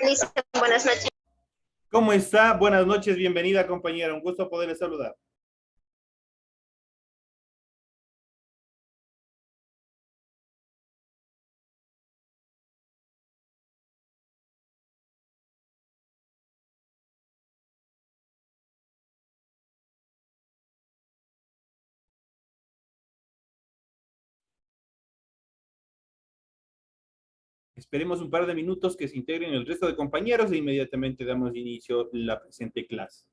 Listo, buenas noches. ¿Cómo está? Buenas noches, bienvenida compañera, un gusto poderle saludar. Esperemos un par de minutos que se integren el resto de compañeros e inmediatamente damos inicio a la presente clase.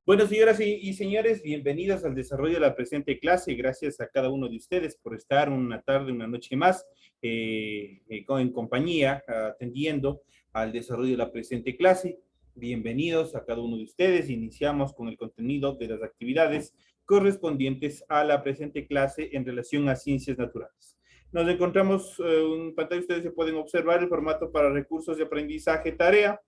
Bueno, señoras y señores, bienvenidos al desarrollo de la presente clase. Gracias a cada uno de ustedes por estar una tarde, una noche más en compañía, atendiendo al desarrollo de la presente clase. Bienvenidos a cada uno de ustedes. Iniciamos con el contenido de las actividades correspondientes a la presente clase en relación a ciencias naturales. Nos encontramos en pantalla, ustedes se pueden observar el formato para recursos de aprendizaje tarea.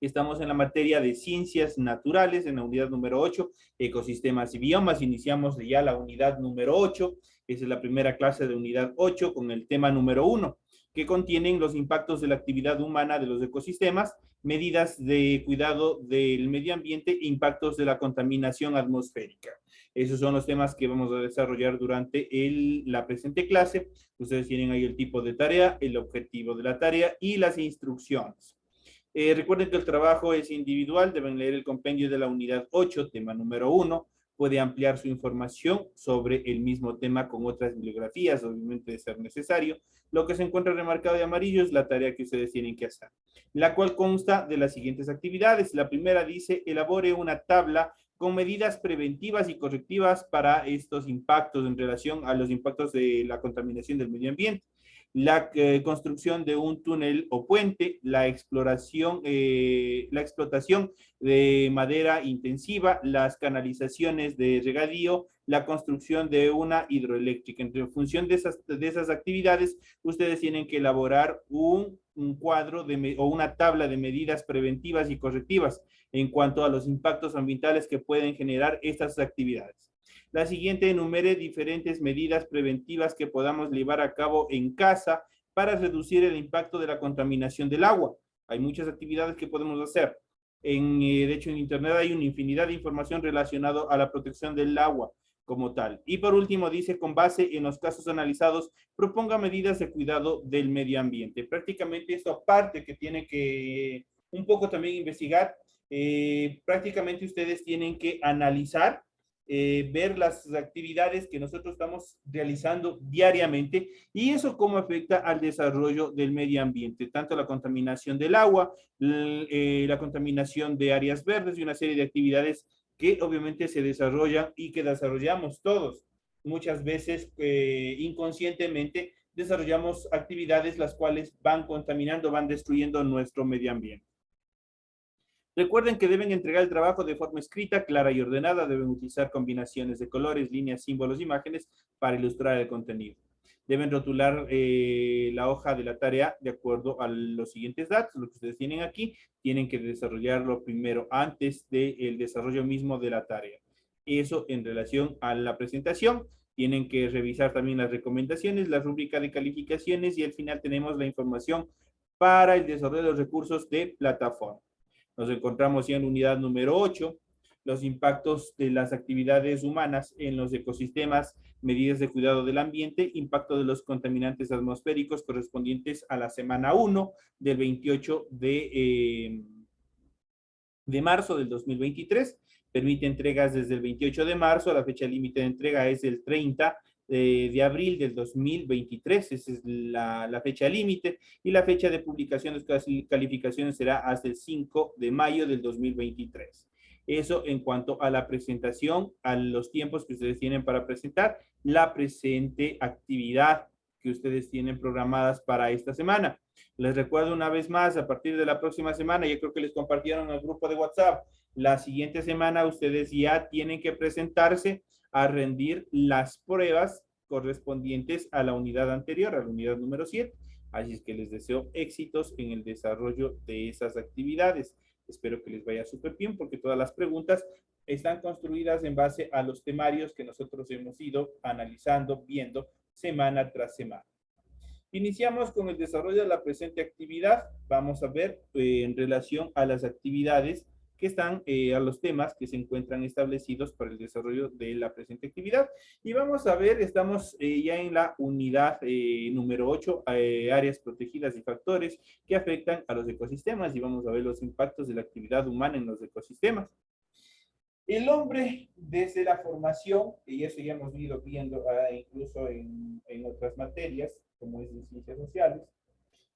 Estamos en la materia de ciencias naturales, en la unidad número 8, ecosistemas y biomas. Iniciamos ya la unidad número 8. Esa es la primera clase de unidad 8 con el tema número 1, que contienen los impactos de la actividad humana de los ecosistemas, medidas de cuidado del medio ambiente e impactos de la contaminación atmosférica. Esos son los temas que vamos a desarrollar durante la presente clase. Ustedes tienen ahí el tipo de tarea, el objetivo de la tarea y las instrucciones. Recuerden que el trabajo es individual, deben leer el compendio de la unidad 8, tema número 1. Puede ampliar su información sobre el mismo tema con otras bibliografías, obviamente de ser necesario. Lo que se encuentra remarcado de amarillo es la tarea que ustedes tienen que hacer, la cual consta de las siguientes actividades. La primera dice, elabore una tabla con medidas preventivas y correctivas para estos impactos en relación a los impactos de la contaminación del medio ambiente. La construcción de un túnel o puente, la explotación de madera intensiva, las canalizaciones de regadío, la construcción de una hidroeléctrica. En función de esas actividades, ustedes tienen que elaborar un cuadro o una tabla de medidas preventivas y correctivas en cuanto a los impactos ambientales que pueden generar estas actividades. La siguiente enumere diferentes medidas preventivas que podamos llevar a cabo en casa para reducir el impacto de la contaminación del agua. Hay muchas actividades que podemos hacer. De hecho, en Internet hay una infinidad de información relacionada a la protección del agua como tal. Y por último, dice, con base en los casos analizados, proponga medidas de cuidado del medio ambiente. Prácticamente esto aparte que tiene que un poco también investigar, prácticamente ustedes tienen que analizar ver las actividades que nosotros estamos realizando diariamente y eso cómo afecta al desarrollo del medio ambiente, tanto la contaminación del agua, la contaminación de áreas verdes y una serie de actividades que obviamente se desarrollan y que desarrollamos todos. Muchas veces inconscientemente desarrollamos actividades las cuales van contaminando, van destruyendo nuestro medio ambiente. Recuerden que deben entregar el trabajo de forma escrita, clara y ordenada. Deben utilizar combinaciones de colores, líneas, símbolos, imágenes para ilustrar el contenido. Deben rotular la hoja de la tarea de acuerdo a los siguientes datos, lo que ustedes tienen aquí. Tienen que desarrollarlo primero antes del desarrollo mismo de la tarea. Eso en relación a la presentación. Tienen que revisar también las recomendaciones, la rúbrica de calificaciones y al final tenemos la información para el desarrollo de los recursos de plataforma. Nos encontramos ya en la unidad número 8, los impactos de las actividades humanas en los ecosistemas, medidas de cuidado del ambiente, impacto de los contaminantes atmosféricos correspondientes a la semana 1 del 28 de marzo del 2023. Permite entregas desde el 28 de marzo, la fecha límite de entrega es el 30 de abril del 2023, esa es la fecha límite, y la fecha de publicación de calificaciones será hasta el 5 de mayo del 2023. Eso en cuanto a la presentación, a los tiempos que ustedes tienen para presentar la presente actividad que ustedes tienen programadas para esta semana. Les recuerdo una vez más, a partir de la próxima semana, yo creo que les compartieron en el grupo de WhatsApp, la siguiente semana ustedes ya tienen que presentarse a rendir las pruebas correspondientes a la unidad anterior, a la unidad número 7. Así es que les deseo éxitos en el desarrollo de esas actividades. Espero que les vaya súper bien porque todas las preguntas están construidas en base a los temarios que nosotros hemos ido analizando, viendo semana tras semana. Iniciamos con el desarrollo de la presente actividad. Vamos a ver en relación a las actividades que están, a los temas que se encuentran establecidos para el desarrollo de la presente actividad. Y vamos a ver, estamos ya en la unidad número 8, áreas protegidas y factores que afectan a los ecosistemas. Y vamos a ver los impactos de la actividad humana en los ecosistemas. El hombre, desde la formación, y eso ya hemos ido viendo incluso en otras materias, como es en ciencias sociales,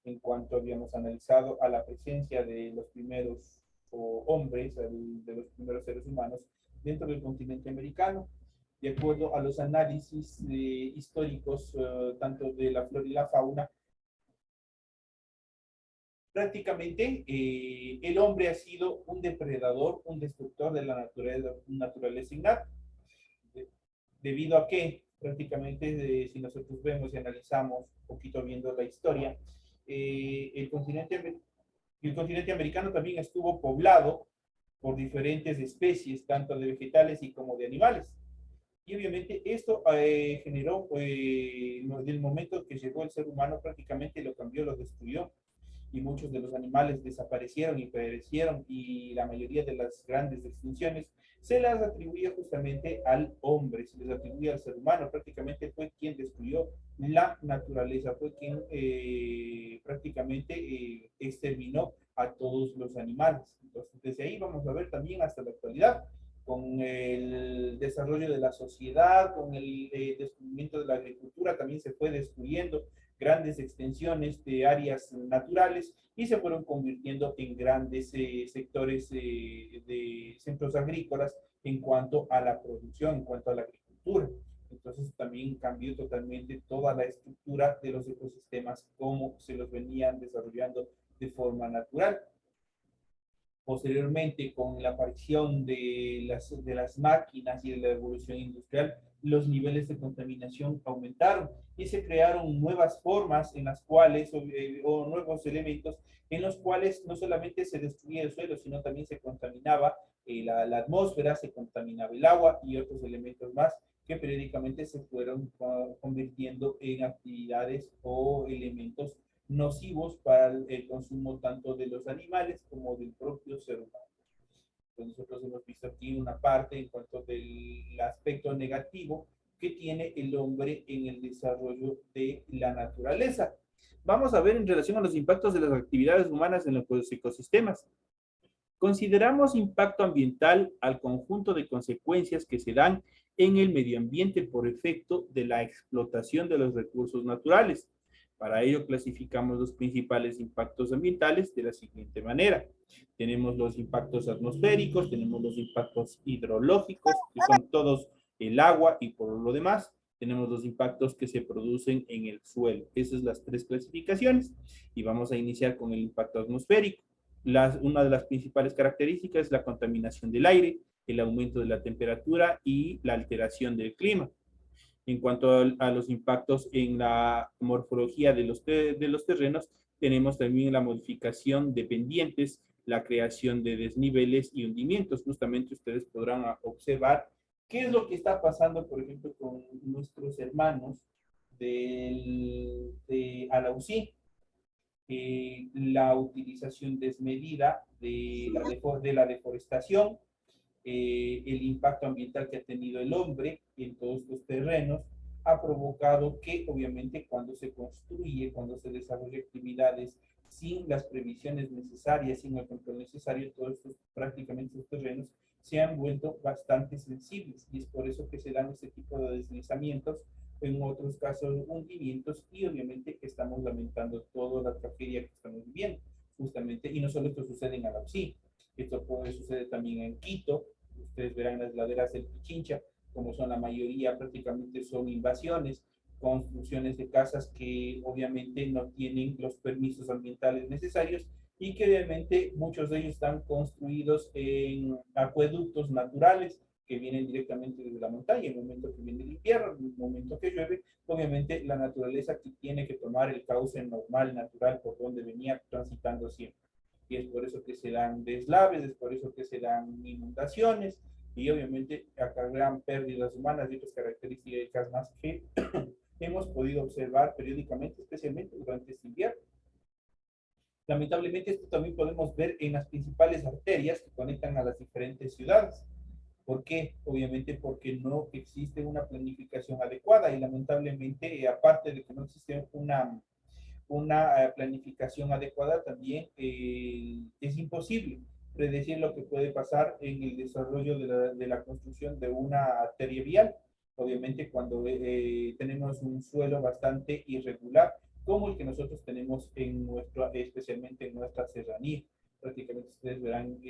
en cuanto habíamos analizado a la presencia de los primeros hombres, de los primeros seres humanos dentro del continente americano, de acuerdo a los análisis históricos, tanto de la flora y la fauna. Prácticamente el hombre ha sido un depredador, un destructor de la naturaleza innata. Debido a que prácticamente si nosotros vemos y analizamos un poquito viendo la historia, el continente americano también estuvo poblado por diferentes especies, tanto de vegetales y como de animales. Y obviamente esto generó, del momento que llegó el ser humano, prácticamente lo cambió, lo destruyó. Y muchos de los animales desaparecieron y perecieron, y la mayoría de las grandes extinciones se las atribuye justamente al hombre, se les atribuye al ser humano. Prácticamente fue quien destruyó la naturaleza, fue quien prácticamente exterminó a todos los animales. Entonces, desde ahí vamos a ver también hasta la actualidad, con el desarrollo de la sociedad, con el descubrimiento de la agricultura, también se fue destruyendo grandes extensiones de áreas naturales y se fueron convirtiendo en grandes sectores de centros agrícolas en cuanto a la producción, en cuanto a la agricultura. Entonces también cambió totalmente toda la estructura de los ecosistemas, como se los venían desarrollando de forma natural. Posteriormente, con la aparición de las máquinas y de la evolución industrial, los niveles de contaminación aumentaron y se crearon nuevas formas en las cuales, o nuevos elementos en los cuales no solamente se destruía el suelo, sino también se contaminaba la atmósfera, se contaminaba el agua y otros elementos más que periódicamente se fueron convirtiendo en actividades o elementos nocivos para el consumo tanto de los animales como del propio ser humano. Entonces nosotros hemos visto aquí una parte en cuanto del aspecto negativo que tiene el hombre en el desarrollo de la naturaleza. Vamos a ver en relación a los impactos de las actividades humanas en los ecosistemas. Consideramos impacto ambiental al conjunto de consecuencias que se dan en el medio ambiente por efecto de la explotación de los recursos naturales. Para ello clasificamos los principales impactos ambientales de la siguiente manera. Tenemos los impactos atmosféricos, tenemos los impactos hidrológicos, que son todos el agua y por lo demás. Tenemos los impactos que se producen en el suelo. Esas son las tres clasificaciones. Y vamos a iniciar con el impacto atmosférico. Una de las principales características es la contaminación del aire, el aumento de la temperatura y la alteración del clima. En cuanto a los impactos en la morfología de los terrenos, tenemos también la modificación de pendientes, la creación de desniveles y hundimientos. Justamente ustedes podrán observar qué es lo que está pasando, por ejemplo, con nuestros hermanos de Alausí. La utilización desmedida de la deforestación, el impacto ambiental que ha tenido el hombre en todos estos terrenos, ha provocado que obviamente cuando se construye, cuando se desarrolla actividades sin las previsiones necesarias, sin el control necesario, todos estos, prácticamente estos terrenos se han vuelto bastante sensibles y es por eso que se dan este tipo de deslizamientos, en otros casos hundimientos y obviamente estamos lamentando toda la tragedia que estamos viviendo justamente, y no solo esto sucede en Alausí, esto puede suceder también en Quito. Ustedes verán las laderas del Pichincha, como son la mayoría, prácticamente son invasiones, construcciones de casas que obviamente no tienen los permisos ambientales necesarios y que obviamente muchos de ellos están construidos en acueductos naturales que vienen directamente desde la montaña. En el momento que viene el invierno, en el momento que llueve, obviamente la naturaleza que tiene que tomar el cauce normal, natural, por donde venía transitando siempre. Y es por eso que se dan deslaves, es por eso que se dan inundaciones y obviamente acarrean pérdidas humanas y otras características más que hemos podido observar periódicamente, especialmente durante este invierno. Lamentablemente esto también podemos ver en las principales arterias que conectan a las diferentes ciudades. ¿Por qué? Obviamente porque no existe una planificación adecuada y lamentablemente, aparte de que no existe una planificación adecuada, también es imposible predecir lo que puede pasar en el desarrollo de la construcción de una arteria vial. Obviamente cuando tenemos un suelo bastante irregular, como el que nosotros tenemos en especialmente en nuestra serranía. Prácticamente ustedes verán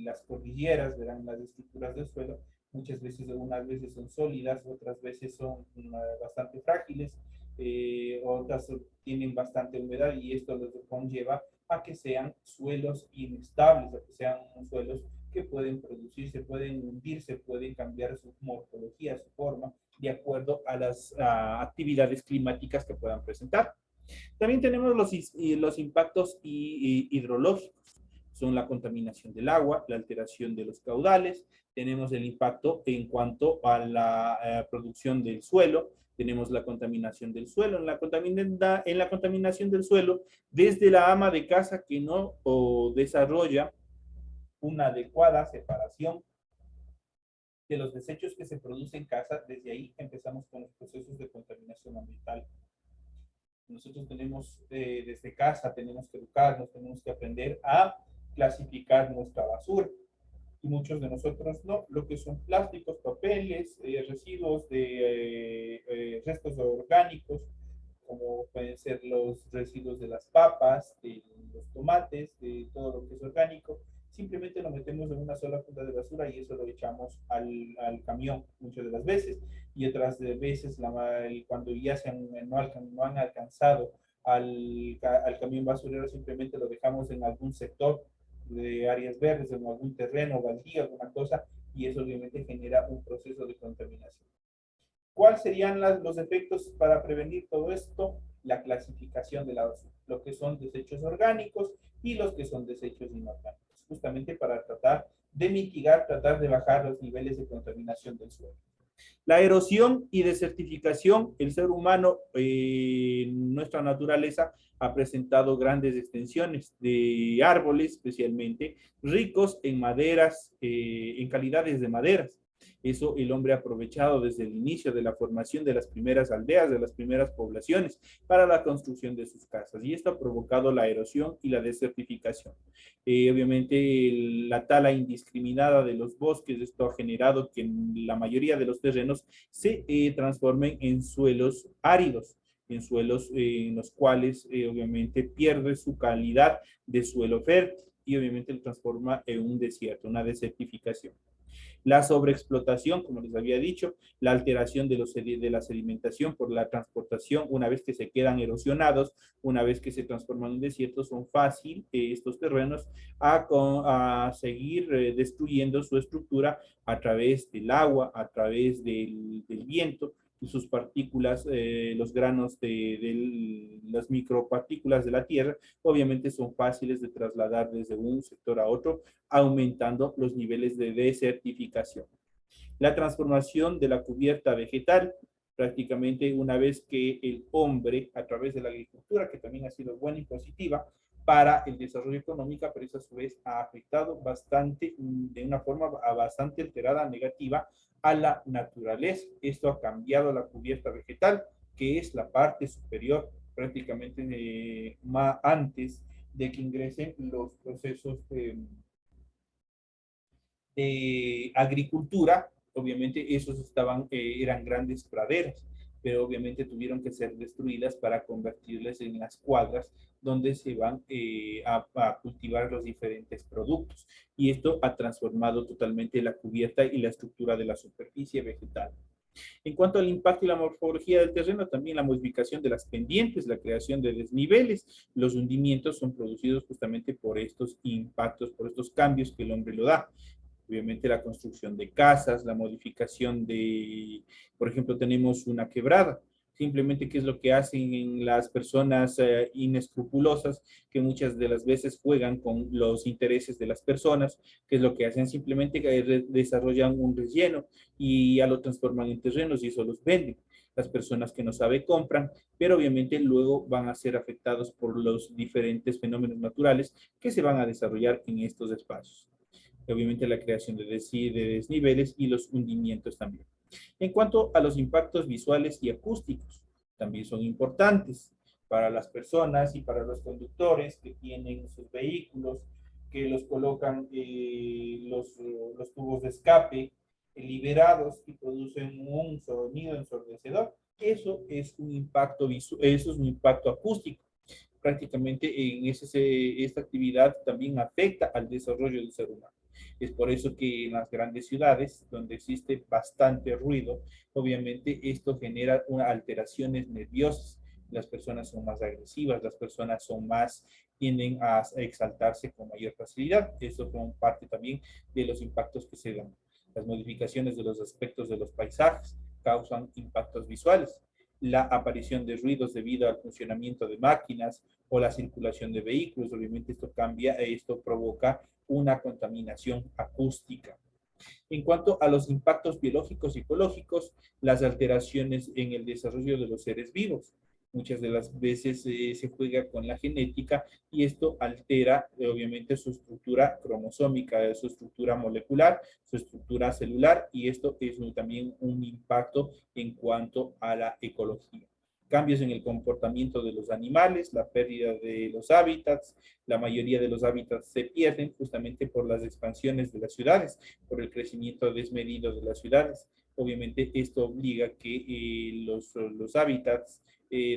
las cordilleras, verán las estructuras del suelo, muchas veces, unas veces son sólidas, otras veces son bastante frágiles, otras tienen bastante humedad y esto les conlleva a que sean suelos inestables, a que sean suelos que pueden producirse, pueden hundirse, pueden cambiar su morfología, su forma, de acuerdo a las actividades climáticas que puedan presentar. También tenemos los impactos hidrológicos. Son la contaminación del agua, la alteración de los caudales, tenemos el impacto en cuanto a la producción del suelo, tenemos la contaminación del suelo, en la contaminación del suelo, desde la ama de casa que no desarrolla una adecuada separación de los desechos que se producen en casa, desde ahí empezamos con los procesos de contaminación ambiental. Nosotros tenemos desde casa, tenemos que educarnos, tenemos que aprender a clasificar nuestra basura. Y muchos de nosotros no, lo que son plásticos, papeles, residuos de restos orgánicos, como pueden ser los residuos de las papas, de los tomates, de todo lo que es orgánico, simplemente lo metemos en una sola funda de basura y eso lo echamos al camión muchas de las veces. Y otras veces, cuando ya no han alcanzado al camión basurero, simplemente lo dejamos en algún sector de áreas verdes, en algún terreno, baldío, alguna cosa, y eso obviamente genera un proceso de contaminación. ¿Cuáles serían los efectos para prevenir todo esto? La clasificación de la basura, lo que son desechos orgánicos y los que son desechos inorgánicos, justamente para tratar de mitigar, tratar de bajar los niveles de contaminación del suelo. La erosión y desertificación, el ser humano, nuestra naturaleza, ha presentado grandes extensiones de árboles, especialmente ricos en maderas, en calidades de maderas. Eso el hombre ha aprovechado desde el inicio de la formación de las primeras aldeas, de las primeras poblaciones, para la construcción de sus casas. Y esto ha provocado la erosión y la desertificación. Obviamente la tala indiscriminada de los bosques, esto ha generado que en la mayoría de los terrenos se transformen en suelos áridos, en suelos en los cuales obviamente pierde su calidad de suelo fértil y obviamente lo transforma en un desierto, una desertificación. La sobreexplotación, como les había dicho, la alteración de la sedimentación por la transportación, una vez que se quedan erosionados, una vez que se transforman en desiertos, son fácil estos terrenos a seguir destruyendo su estructura a través del agua, a través del viento sus partículas, los granos de las micropartículas de la Tierra, obviamente son fáciles de trasladar desde un sector a otro, aumentando los niveles de desertificación. La transformación de la cubierta vegetal, prácticamente una vez que el hombre, a través de la agricultura, que también ha sido buena y positiva para el desarrollo económico, pero eso a su vez ha afectado bastante, de una forma bastante alterada, negativa, a la naturaleza. Esto ha cambiado la cubierta vegetal, que es la parte superior, prácticamente más antes de que ingresen los procesos de agricultura. Obviamente esos eran grandes praderas, pero obviamente tuvieron que ser destruidas para convertirles en las cuadras donde se van a cultivar los diferentes productos. Y esto ha transformado totalmente la cubierta y la estructura de la superficie vegetal. En cuanto al impacto y la morfología del terreno, también la modificación de las pendientes, la creación de desniveles, los hundimientos son producidos justamente por estos impactos, por estos cambios que el hombre lo da. Obviamente la construcción de casas, la modificación de, por ejemplo, tenemos una quebrada. Simplemente, ¿qué es lo que hacen las personas inescrupulosas que muchas de las veces juegan con los intereses de las personas? ¿Qué es lo que hacen? Simplemente desarrollan un relleno y ya lo transforman en terrenos y eso los venden. Las personas que no saben compran, pero obviamente luego van a ser afectados por los diferentes fenómenos naturales que se van a desarrollar en estos espacios. Obviamente la creación de desniveles y los hundimientos también. En cuanto a los impactos visuales y acústicos, también son importantes para las personas y para los conductores que tienen sus vehículos, que los colocan los tubos de escape liberados y producen un sonido ensordecedor. Eso es un impacto visual, eso es un impacto acústico. Prácticamente esta actividad también afecta al desarrollo del ser humano. Es por eso que en las grandes ciudades, donde existe bastante ruido, obviamente esto genera alteraciones nerviosas. Las personas son más agresivas, las personas tienden a exaltarse con mayor facilidad. Eso forma parte también de los impactos que se dan. Las modificaciones de los aspectos de los paisajes causan impactos visuales. La aparición de ruidos debido al funcionamiento de máquinas o la circulación de vehículos, obviamente esto provoca una contaminación acústica. En cuanto a los impactos biológicos y psicológicos, las alteraciones en el desarrollo de los seres vivos. Muchas de las veces se juega con la genética y esto altera obviamente su estructura cromosómica, su estructura molecular, su estructura celular y esto es también un impacto en cuanto a la ecología. Cambios en el comportamiento de los animales, la pérdida de los hábitats, la mayoría de los hábitats se pierden justamente por las expansiones de las ciudades, por el crecimiento desmedido de las ciudades. Obviamente esto obliga que los hábitats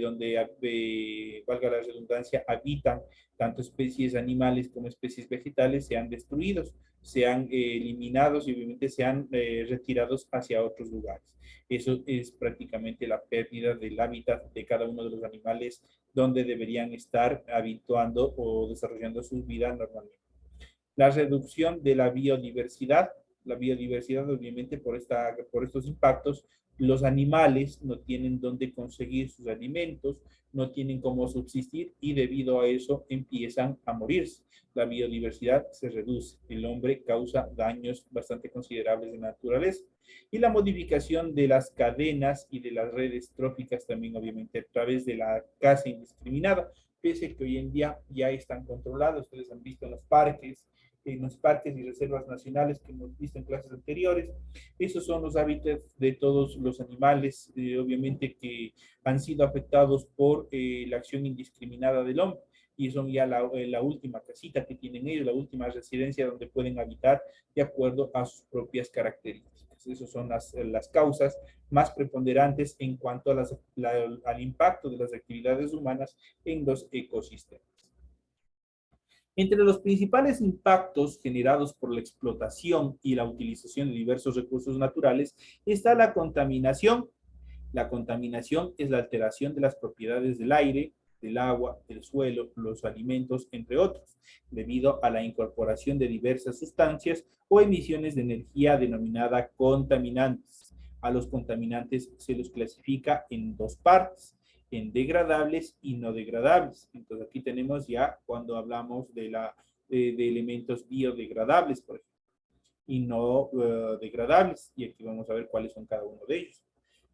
donde, valga la redundancia, habitan tanto especies animales como especies vegetales sean destruidos, sean eliminados y obviamente sean retirados hacia otros lugares. Eso es prácticamente la pérdida del hábitat de cada uno de los animales donde deberían estar habituando o desarrollando su vida normalmente. La reducción de la biodiversidad obviamente por estos impactos, los animales no tienen dónde conseguir sus alimentos, no tienen cómo subsistir y debido a eso empiezan a morirse. La biodiversidad se reduce, el hombre causa daños bastante considerables de naturaleza. Y la modificación de las cadenas y de las redes tróficas también obviamente a través de la caza indiscriminada, pese a que hoy en día ya están controlados, ustedes han visto en los parques y reservas nacionales que hemos visto en clases anteriores. Esos son los hábitats de todos los animales, obviamente que han sido afectados por la acción indiscriminada del hombre. Y son ya la última casita que tienen ellos, la última residencia donde pueden habitar de acuerdo a sus propias características. Esas son las causas más preponderantes en cuanto a al impacto de las actividades humanas en los ecosistemas. Entre los principales impactos generados por la explotación y la utilización de diversos recursos naturales está la contaminación. La contaminación es la alteración de las propiedades del aire, del agua, del suelo, los alimentos, entre otros, debido a la incorporación de diversas sustancias o emisiones de energía denominada contaminantes. A los contaminantes se los clasifica en dos partes, en degradables y no degradables. Entonces aquí tenemos ya cuando hablamos de elementos biodegradables, por ejemplo, y no degradables. Y aquí vamos a ver cuáles son cada uno de ellos.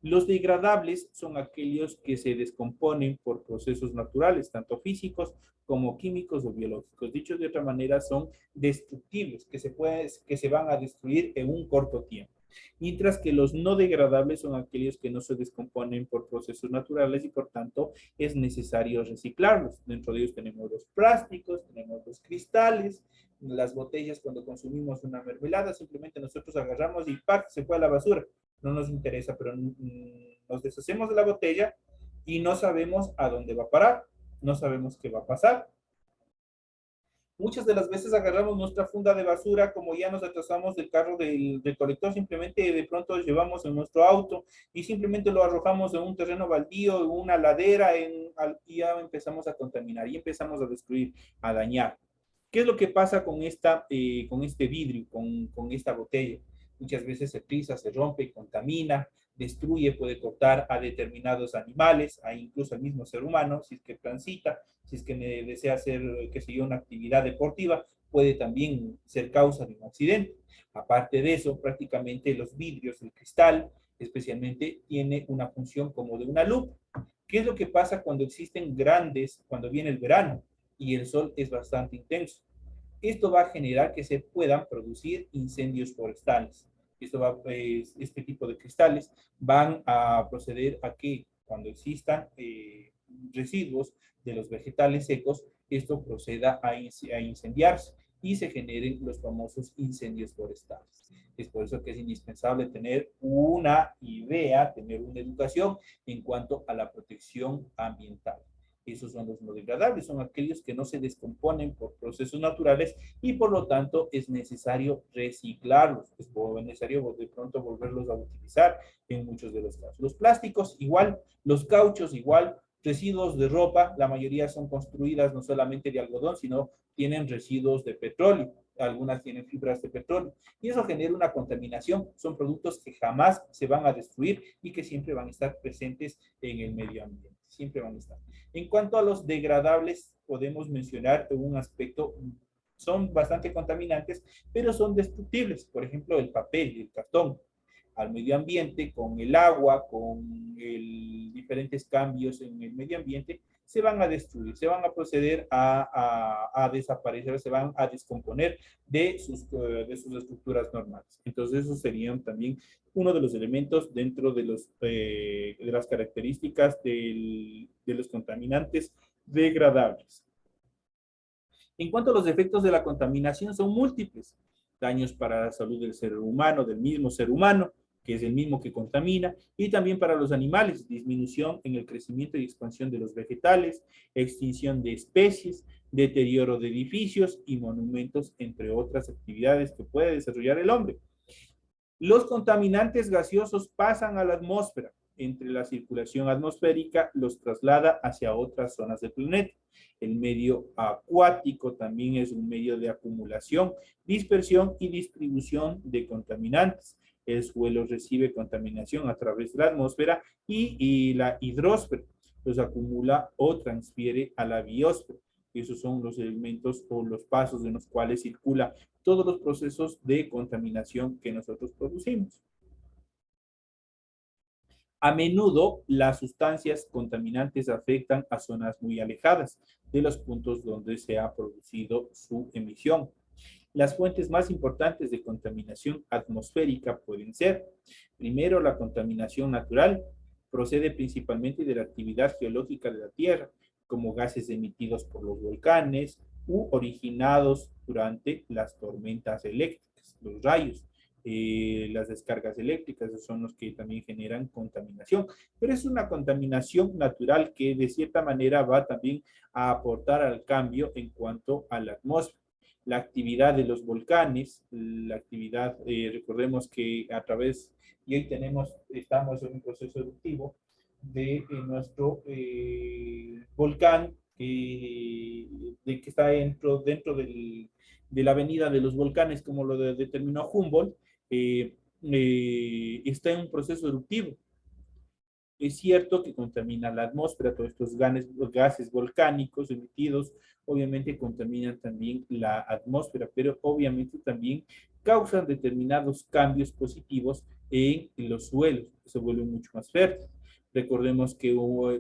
Los degradables son aquellos que se descomponen por procesos naturales, tanto físicos como químicos o biológicos. Dicho de otra manera, son destructibles, que se van a destruir en un corto tiempo. Mientras que los no degradables son aquellos que no se descomponen por procesos naturales y por tanto es necesario reciclarlos. Dentro de ellos tenemos los plásticos, tenemos los cristales, las botellas cuando consumimos una mermelada, simplemente nosotros agarramos y ¡pac! Se fue a la basura. No nos interesa, pero nos deshacemos de la botella y no sabemos a dónde va a parar, no sabemos qué va a pasar. Muchas de las veces agarramos nuestra funda de basura, como ya nos atrasamos del carro del colector, simplemente de pronto llevamos en nuestro auto y simplemente lo arrojamos en un terreno baldío, en una ladera, y ya empezamos a contaminar y empezamos a destruir, a dañar. ¿Qué es lo que pasa con este vidrio, con esta botella? Muchas veces se pisa, se rompe y contamina, destruye, puede cortar a determinados animales, a incluso al mismo ser humano, si es que transita, si es que desea hacer, qué sé yo, una actividad deportiva, puede también ser causa de un accidente. Aparte de eso, prácticamente los vidrios, el cristal, especialmente, tiene una función como de una lupa. ¿Qué es lo que pasa cuando existen cuando viene el verano y el sol es bastante intenso? Esto va a generar que se puedan producir incendios forestales. Este tipo de cristales van a proceder a que cuando existan residuos de los vegetales secos, esto proceda a incendiarse y se generen los famosos incendios forestales. Es por eso que es indispensable tener una idea, tener una educación en cuanto a la protección ambiental. Esos son los no degradables, son aquellos que no se descomponen por procesos naturales y por lo tanto es necesario reciclarlos, es necesario de pronto volverlos a utilizar en muchos de los casos. Los plásticos igual, los cauchos igual, residuos de ropa, la mayoría son construidas no solamente de algodón, sino tienen residuos de petróleo, algunas tienen fibras de petróleo, y eso genera una contaminación, son productos que jamás se van a destruir y que siempre van a estar presentes en el medio ambiente, siempre van a estar. En cuanto a los degradables, podemos mencionar un aspecto, son bastante contaminantes, pero son destructibles, por ejemplo, el papel y el cartón al medio ambiente, con el agua, con diferentes cambios en el medio ambiente, se van a destruir, se van a proceder a desaparecer, se van a descomponer de sus estructuras normales. Entonces, esos serían también uno de los elementos dentro de las características de los contaminantes degradables. En cuanto a los efectos de la contaminación, son múltiples. Daños para la salud del ser humano, del mismo ser humano, que es el mismo que contamina, y también para los animales, disminución en el crecimiento y expansión de los vegetales, extinción de especies, deterioro de edificios y monumentos, entre otras actividades que puede desarrollar el hombre. Los contaminantes gaseosos pasan a la atmósfera. Entre la circulación atmosférica los traslada hacia otras zonas del planeta. El medio acuático también es un medio de acumulación, dispersión y distribución de contaminantes. El suelo recibe contaminación a través de la atmósfera y la hidrosfera los acumula o transfiere a la biosfera. Esos son los elementos o los pasos en los cuales circula todos los procesos de contaminación que nosotros producimos. A menudo, las sustancias contaminantes afectan a zonas muy alejadas de los puntos donde se ha producido su emisión. Las fuentes más importantes de contaminación atmosférica pueden ser, primero, la contaminación natural, procede principalmente de la actividad geológica de la Tierra, como gases emitidos por los volcanes u originados durante las tormentas eléctricas, los rayos. Las descargas eléctricas son los que también generan contaminación, pero es una contaminación natural que de cierta manera va también a aportar al cambio en cuanto a la atmósfera. La actividad de los volcanes, la actividad, recordemos que a través, y hoy estamos en un proceso eruptivo de nuestro volcán que está dentro de la avenida de los volcanes, como lo determinó Humboldt. está en un proceso eruptivo. Es cierto que contamina la atmósfera, todos estos gases volcánicos emitidos, obviamente contaminan también la atmósfera, pero obviamente también causan determinados cambios positivos en los suelos, que se vuelven mucho más fértiles. Recordemos que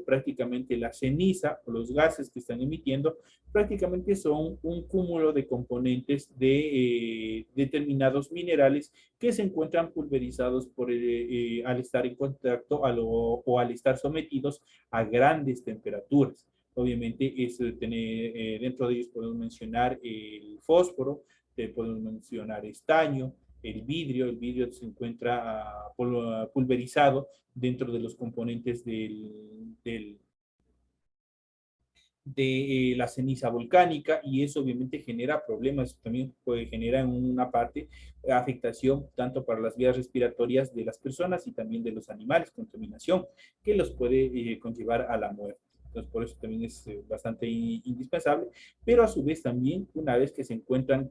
prácticamente la ceniza o los gases que están emitiendo prácticamente son un cúmulo de componentes de determinados minerales que se encuentran pulverizados al estar en contacto o al estar sometidos a grandes temperaturas. Obviamente, dentro de ellos podemos mencionar el fósforo, podemos mencionar estaño, el vidrio se encuentra pulverizado dentro de los componentes de la ceniza volcánica y eso obviamente genera problemas, también puede generar en una parte afectación tanto para las vías respiratorias de las personas y también de los animales, contaminación que los puede conllevar a la muerte. Entonces, por eso también es bastante indispensable, pero a su vez también, una vez que se encuentran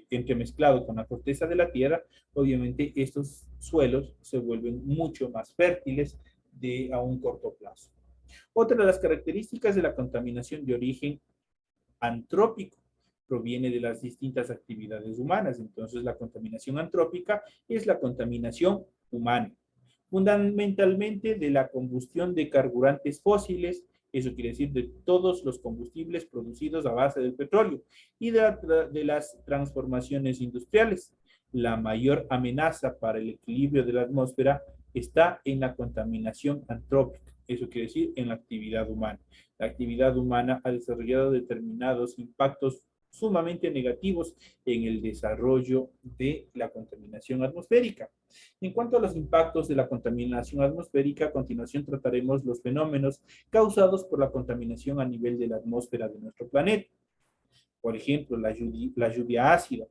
entremezclados con la corteza de la tierra, obviamente estos suelos se vuelven mucho más fértiles a un corto plazo. Otra de las características de la contaminación de origen antrópico proviene de las distintas actividades humanas. Entonces, la contaminación antrópica es la contaminación humana, fundamentalmente de la combustión de carburantes fósiles, eso quiere decir de todos los combustibles producidos a base del petróleo y de las transformaciones industriales. La mayor amenaza para el equilibrio de la atmósfera está en la contaminación antrópica, eso quiere decir en la actividad humana. La actividad humana ha desarrollado determinados impactos sumamente negativos en el desarrollo de la contaminación atmosférica. En cuanto a los impactos de la contaminación atmosférica, a continuación trataremos los fenómenos causados por la contaminación a nivel de la atmósfera de nuestro planeta. Por ejemplo, la lluvia ácida.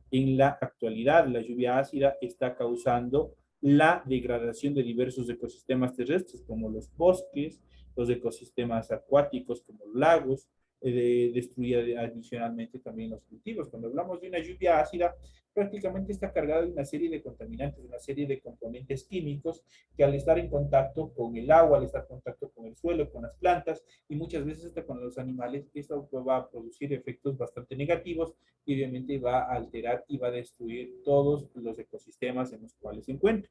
En la actualidad, la lluvia ácida está causando la degradación de diversos ecosistemas terrestres, como los bosques, los ecosistemas acuáticos, como los lagos, destruye adicionalmente también los cultivos. Cuando hablamos de una lluvia ácida, prácticamente está cargada de una serie de contaminantes, una serie de componentes químicos que al estar en contacto con el agua, al estar en contacto con el suelo, con las plantas y muchas veces hasta con los animales, esto va a producir efectos bastante negativos y obviamente va a alterar y va a destruir todos los ecosistemas en los cuales se encuentra.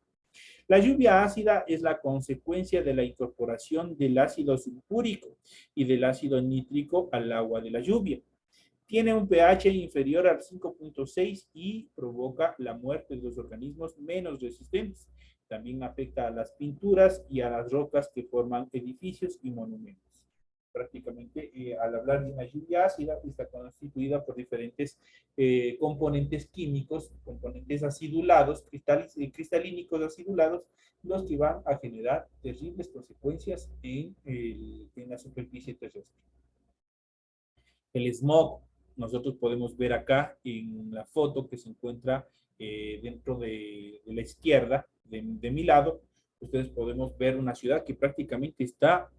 La lluvia ácida es la consecuencia de la incorporación del ácido sulfúrico y del ácido nítrico al agua de la lluvia. Tiene un pH inferior al 5.6 y provoca la muerte de los organismos menos resistentes. También afecta a las pinturas y a las rocas que forman edificios y monumentos. Prácticamente, al hablar de una lluvia ácida, está constituida por diferentes componentes químicos, componentes acidulados, cristalínicos acidulados, los que van a generar terribles consecuencias en la superficie terrestre. El smog, nosotros podemos ver acá en la foto que se encuentra dentro de la izquierda, de mi lado, ustedes podemos ver una ciudad que prácticamente está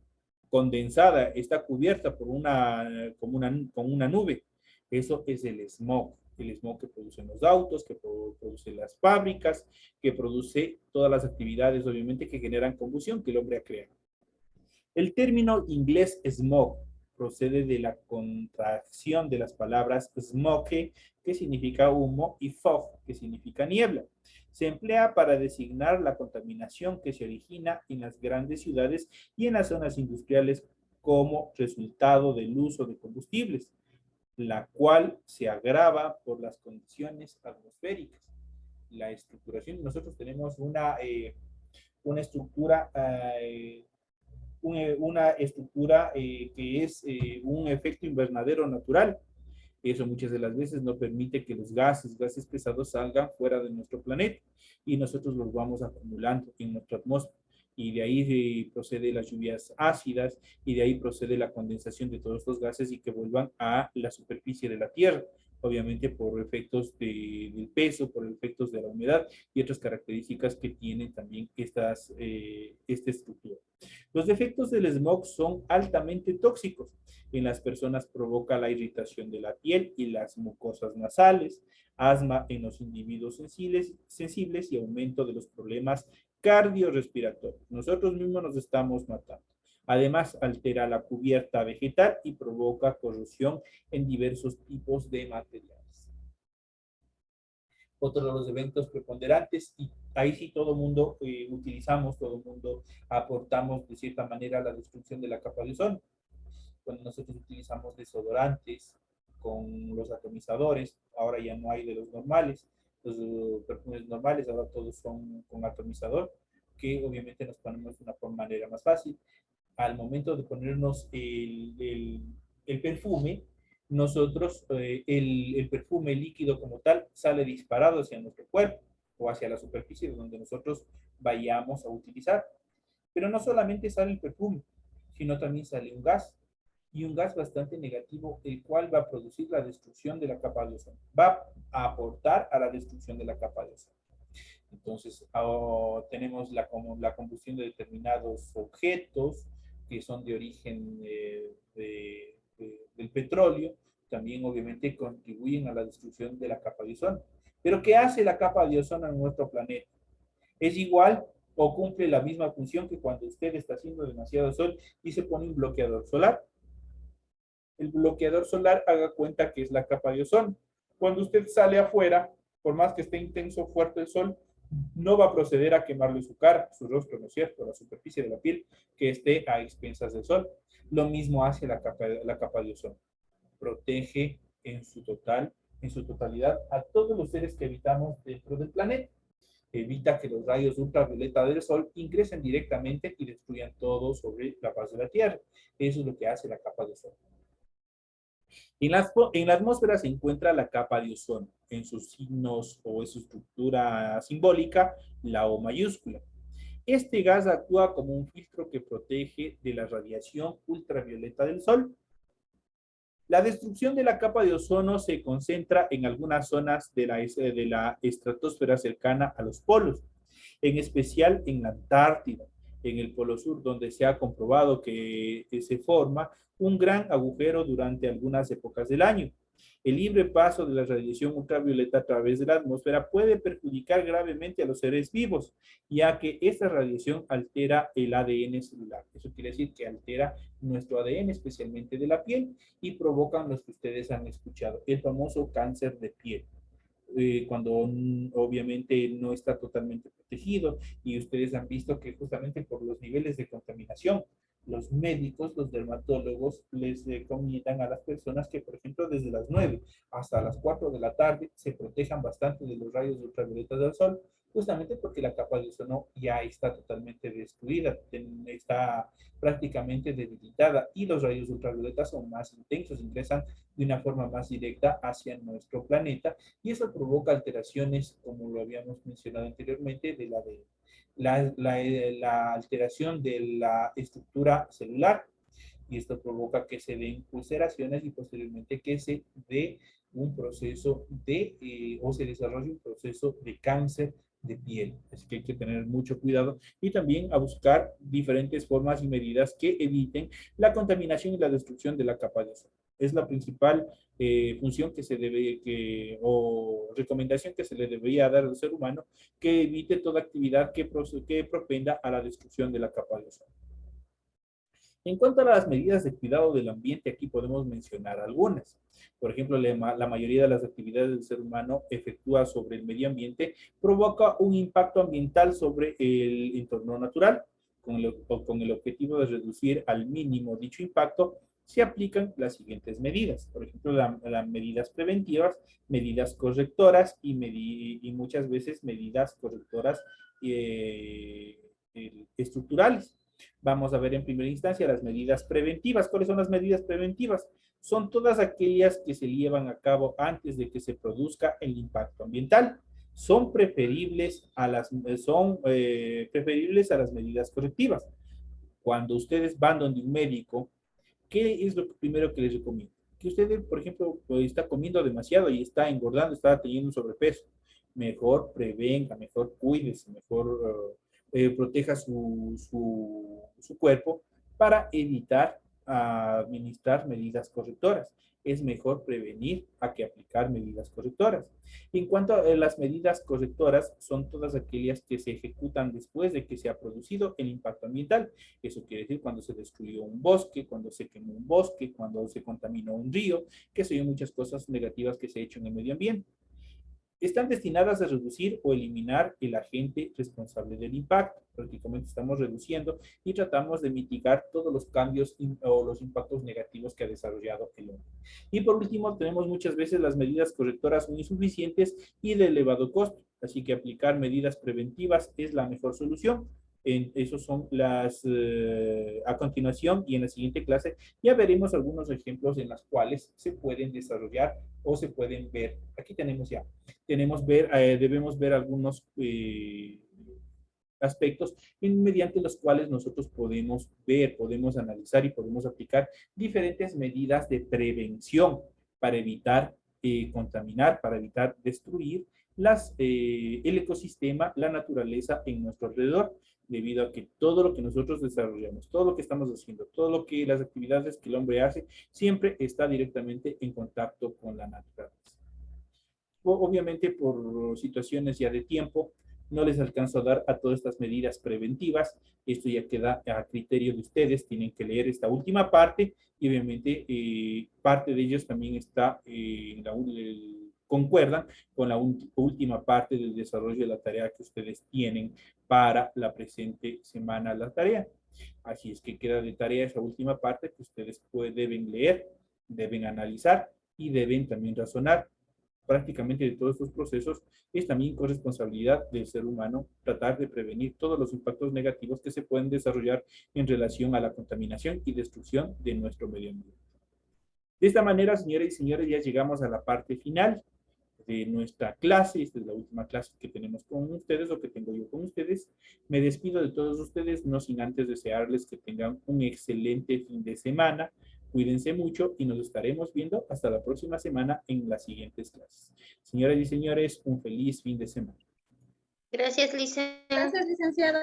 condensada, está cubierta por con una nube. Eso es el smog que producen los autos, que produce las fábricas, que produce todas las actividades, obviamente, que generan combustión que el hombre ha creado. El término inglés smog procede de la contracción de las palabras smoke, que significa humo, y fog, que significa niebla. Se emplea para designar la contaminación que se origina en las grandes ciudades y en las zonas industriales como resultado del uso de combustibles, la cual se agrava por las condiciones atmosféricas. La estructuración, nosotros tenemos una estructura una estructura que es un efecto invernadero natural. Eso muchas de las veces no permite que los gases pesados salgan fuera de nuestro planeta y nosotros los vamos acumulando en nuestra atmósfera. Y de ahí procede las lluvias ácidas y de ahí procede la condensación de todos estos gases y que vuelvan a la superficie de la Tierra. obviamente por efectos del peso, por efectos de la humedad y otras características que tienen también esta estructura. Los efectos del smog son altamente tóxicos. En las personas provoca la irritación de la piel y las mucosas nasales, asma en los individuos sensibles y aumento de los problemas cardiorrespiratorios. Nosotros mismos nos estamos matando. Además, altera la cubierta vegetal y provoca corrosión en diversos tipos de materiales. Otro de los eventos preponderantes, y ahí sí todo el mundo utilizamos, todo el mundo aportamos de cierta manera a la destrucción de la capa de ozono. Cuando nosotros utilizamos desodorantes con los atomizadores, ahora ya no hay de los normales, los perfumes normales, ahora todos son con atomizador, que obviamente nos ponemos de una manera más fácil. Al momento de ponernos el perfume, nosotros, el perfume líquido como tal sale disparado hacia nuestro cuerpo o hacia la superficie donde nosotros vayamos a utilizar. Pero no solamente sale el perfume, sino también sale un gas, y un gas bastante negativo, el cual va a producir la destrucción de la capa de ozono. Va a aportar a la destrucción de la capa de ozono. Entonces, tenemos la combustión de determinados objetos que son de origen del petróleo, también obviamente contribuyen a la destrucción de la capa de ozono. Pero, ¿qué hace la capa de ozono en nuestro planeta? Es igual o cumple la misma función que cuando usted está haciendo demasiado sol y se pone un bloqueador solar. El bloqueador solar, haga cuenta que es la capa de ozono. Cuando usted sale afuera, por más que esté intenso, fuerte el sol, no va a proceder a quemarle su cara, su rostro, ¿no es cierto?, la superficie de la piel que esté a expensas del sol. Lo mismo hace la capa de ozono. Protege en su totalidad a todos los seres que habitamos dentro del planeta. Evita que los rayos ultravioleta del sol ingresen directamente y destruyan todo sobre la faz de la Tierra. Eso es lo que hace la capa de ozono. En la atmósfera se encuentra la capa de ozono, en sus signos o en su estructura simbólica, la O mayúscula. Este gas actúa como un filtro que protege de la radiación ultravioleta del Sol. La destrucción de la capa de ozono se concentra en algunas zonas de la estratosfera cercana a los polos, en especial en la Antártida, en el Polo Sur, donde se ha comprobado que se forma un gran agujero durante algunas épocas del año. El libre paso de la radiación ultravioleta a través de la atmósfera puede perjudicar gravemente a los seres vivos, ya que esta radiación altera el ADN celular. Eso quiere decir que altera nuestro ADN, especialmente de la piel, y provocan los que ustedes han escuchado, el famoso cáncer de piel. Cuando obviamente no está totalmente protegido, y ustedes han visto que justamente por los niveles de contaminación, los médicos, los dermatólogos les recomiendan a las personas que, por ejemplo, desde las 9 hasta las 4 de la tarde se protejan bastante de los rayos ultravioletas del sol, justamente porque la capa de ozono ya está totalmente destruida, está prácticamente debilitada, y los rayos ultravioletas son más intensos, ingresan de una forma más directa hacia nuestro planeta, y eso provoca alteraciones, como lo habíamos mencionado anteriormente, de la alteración de la estructura celular, y esto provoca que se den ulceraciones y posteriormente que se dé un proceso o se desarrolle un proceso de cáncer de piel. Así que hay que tener mucho cuidado y también a buscar diferentes formas y medidas que eviten la contaminación y la destrucción de la capa de ozono. Es la principal función o recomendación que se le debería dar al ser humano, que evite toda actividad que propenda a la destrucción de la capa de ozono. En cuanto a las medidas de cuidado del ambiente, aquí podemos mencionar algunas. Por ejemplo, la mayoría de las actividades del ser humano efectúa sobre el medio ambiente provoca un impacto ambiental sobre el entorno natural. Con el objetivo de reducir al mínimo dicho impacto, se aplican las siguientes medidas. Por ejemplo, las medidas preventivas, medidas correctoras y muchas veces medidas correctoras estructurales. Vamos a ver en primera instancia las medidas preventivas. ¿Cuáles son las medidas preventivas? Son todas aquellas que se llevan a cabo antes de que se produzca el impacto ambiental. Son preferibles a las medidas correctivas. Cuando ustedes van donde un médico, ¿qué es lo primero que les recomiendo? que usted, por ejemplo, pues, está comiendo demasiado y está engordando, está teniendo sobrepeso. Mejor prevenga, mejor cuídese, mejor proteja su cuerpo para evitar administrar medidas correctoras. Es mejor prevenir a que aplicar medidas correctoras. En cuanto a las medidas correctoras, son todas aquellas que se ejecutan después de que se ha producido el impacto ambiental. Eso quiere decir cuando se destruyó un bosque, cuando se quemó un bosque, cuando se contaminó un río, que son muchas cosas negativas que se ha hecho en el medio ambiente. Están destinadas a reducir o eliminar el agente responsable del impacto. Prácticamente estamos reduciendo y tratamos de mitigar todos los cambios o los impactos negativos que ha desarrollado el hombre. Y por último, tenemos muchas veces las medidas correctoras muy insuficientes y de elevado costo. Así que aplicar medidas preventivas es la mejor solución. Esos son a continuación y en la siguiente clase ya veremos algunos ejemplos en los cuales se pueden desarrollar o se pueden ver. Aquí debemos ver algunos aspectos mediante los cuales nosotros podemos ver, podemos analizar y podemos aplicar diferentes medidas de prevención para evitar contaminar, para evitar destruir el ecosistema, la naturaleza en nuestro alrededor, debido a que todo lo que nosotros desarrollamos, todo lo que estamos haciendo, todo lo que las actividades que el hombre hace, siempre está directamente en contacto con la naturaleza. Obviamente por situaciones ya de tiempo, no les alcanzo a dar a todas estas medidas preventivas. Esto ya queda a criterio de ustedes. Tienen que leer esta última parte y obviamente parte de ellos también está concuerdan con la última parte del desarrollo de la tarea que ustedes tienen para la presente semana la tarea. Así es que queda de tarea esa última parte que ustedes deben leer, deben analizar y deben también razonar. Prácticamente de todos estos procesos es también corresponsabilidad del ser humano tratar de prevenir todos los impactos negativos que se pueden desarrollar en relación a la contaminación y destrucción de nuestro medio ambiente. De esta manera, señoras y señores, ya llegamos a la parte final de nuestra clase. Esta es la última clase que tenemos con ustedes o que tengo yo con ustedes. Me despido de todos ustedes, no sin antes desearles que tengan un excelente fin de semana. Cuídense mucho y nos estaremos viendo hasta la próxima semana en las siguientes clases. Señoras y señores, un feliz fin de semana. Gracias, licenciado. Gracias, licenciado.